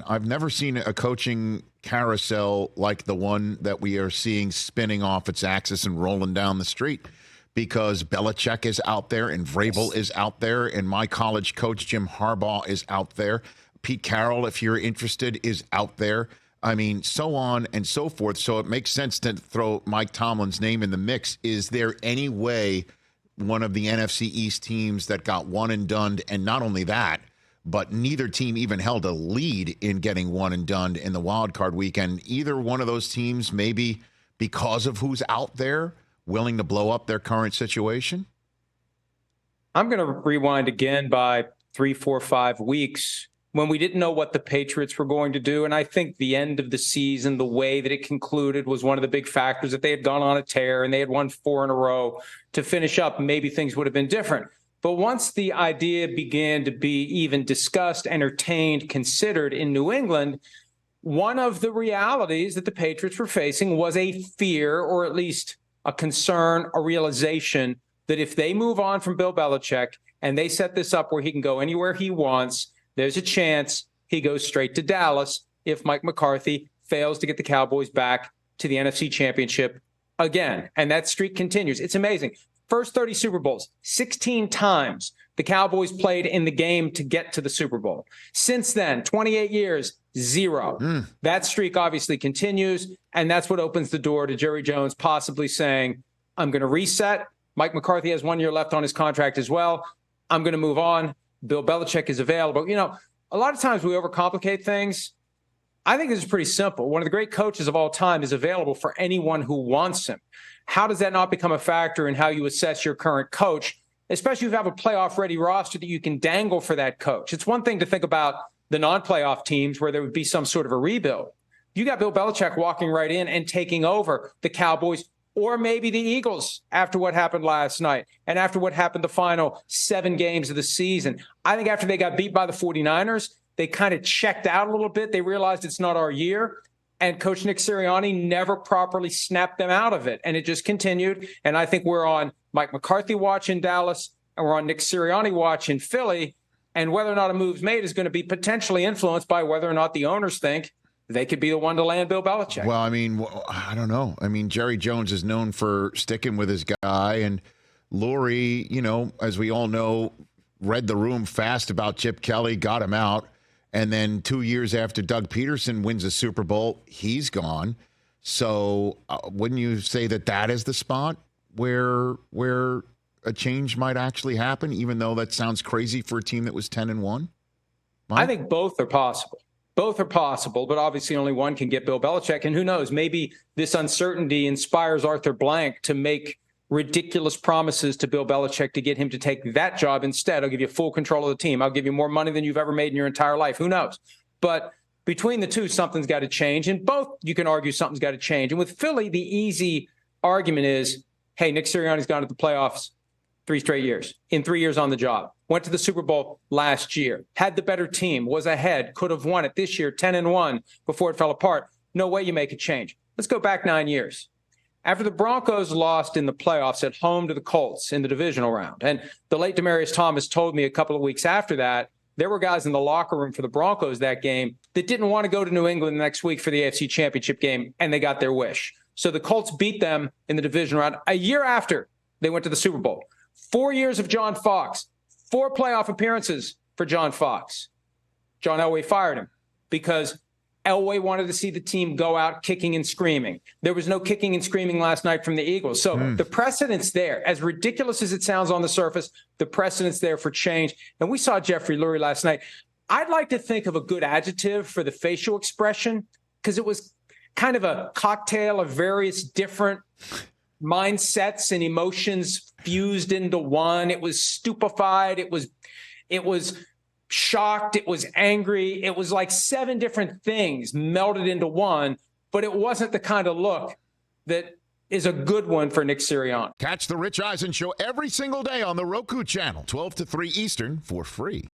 I've never seen a coaching carousel like the one that we are seeing spinning off its axis and rolling down the street, because Belichick is out there and Vrabel is out there and my college coach Jim Harbaugh is out there. Pete Carroll, if you're interested, is out there. I mean, so on and so forth. So it makes sense to throw Mike Tomlin's name in the mix. Is there any way one of the NFC East teams that got one and done, and not only that, but neither team even held a lead in getting one and done in the wild card weekend, either one of those teams, maybe because of who's out there, willing to blow up their current situation? I'm going to rewind again by 3, 4, 5 weeks when we didn't know what the Patriots were going to do. And I think the end of the season, the way that it concluded, was one of the big factors. That they had gone on a tear and they had won 4 in a row to finish up, maybe things would have been different. But once the idea began to be even discussed, entertained, considered in New England, one of the realities that the Patriots were facing was a fear, or at least a concern, a realization that if they move on from Bill Belichick and they set this up where he can go anywhere he wants, there's a chance he goes straight to Dallas if Mike McCarthy fails to get the Cowboys back to the NFC Championship again. And that streak continues. It's amazing. First 30 Super Bowls, 16 times the Cowboys played in the game to get to the Super Bowl. Since then, 28 years, 0. That streak obviously continues, and that's what opens the door to Jerry Jones possibly saying, I'm going to reset. Mike McCarthy has 1 year left on his contract as well. I'm going to move on. Bill Belichick is available. You know, a lot of times we overcomplicate things. I think this is pretty simple. One of the great coaches of all time is available for anyone who wants him. How does that not become a factor in how you assess your current coach, especially if you have a playoff-ready roster that you can dangle for that coach? It's one thing to think about the non-playoff teams where there would be some sort of a rebuild. You got Bill Belichick walking right in and taking over the Cowboys, or maybe the Eagles after what happened last night and after what happened the final 7 games of the season. I think after they got beat by the 49ers, they kind of checked out a little bit. They realized it's not our year. And Coach Nick Sirianni never properly snapped them out of it. And it just continued. And I think we're on Mike McCarthy watch in Dallas, and we're on Nick Sirianni watch in Philly. And whether or not a move's made is going to be potentially influenced by whether or not the owners think they could be the one to land Bill Belichick. Well, I mean, I don't know. I mean, Jerry Jones is known for sticking with his guy. And Lurie, you know, as we all know, read the room fast about Chip Kelly, got him out. And then 2 years after Doug Peterson wins a Super Bowl, he's gone. So wouldn't you say that that is the spot where a change might actually happen, even though that sounds crazy for a team that was 10-1? Mike? I think both are possible. Both are possible, but obviously only one can get Bill Belichick. And who knows, maybe this uncertainty inspires Arthur Blank to make ridiculous promises to Bill Belichick to get him to take that job instead. I'll give you full control of the team. I'll give you more money than you've ever made in your entire life. Who knows? But between the two, something's got to change. And both, you can argue something's got to change. And with Philly, the easy argument is, hey, Nick Sirianni's gone to the playoffs 3 straight years, in 3 years on the job. Went to the Super Bowl last year, had the better team, was ahead, could have won it this year, 10-1 before it fell apart. No way you make a change. Let's go back 9 years. After the Broncos lost in the playoffs at home to the Colts in the divisional round, and the late Demaryius Thomas told me a couple of weeks after that, there were guys in the locker room for the Broncos that game that didn't want to go to New England next week for the AFC Championship game, and they got their wish. So the Colts beat them in the divisional round a year after they went to the Super Bowl. 4 years of John Fox, 4 playoff appearances for John Fox. John Elway fired him because Elway wanted to see the team go out kicking and screaming. There was no kicking and screaming last night from the Eagles. So the precedent's there. As ridiculous as it sounds on the surface, the precedent's there for change. And we saw Jeffrey Lurie last night. I'd like to think of a good adjective for the facial expression, because it was kind of a cocktail of various different mindsets and emotions fused into one. It was stupefied. It was shocked. It was angry. It was like 7 different things melded into one, but it wasn't the kind of look that is a good one for Nick Sirianni. Catch the Rich Eisen Show every single day on the Roku channel, 12 to 3 Eastern, for free.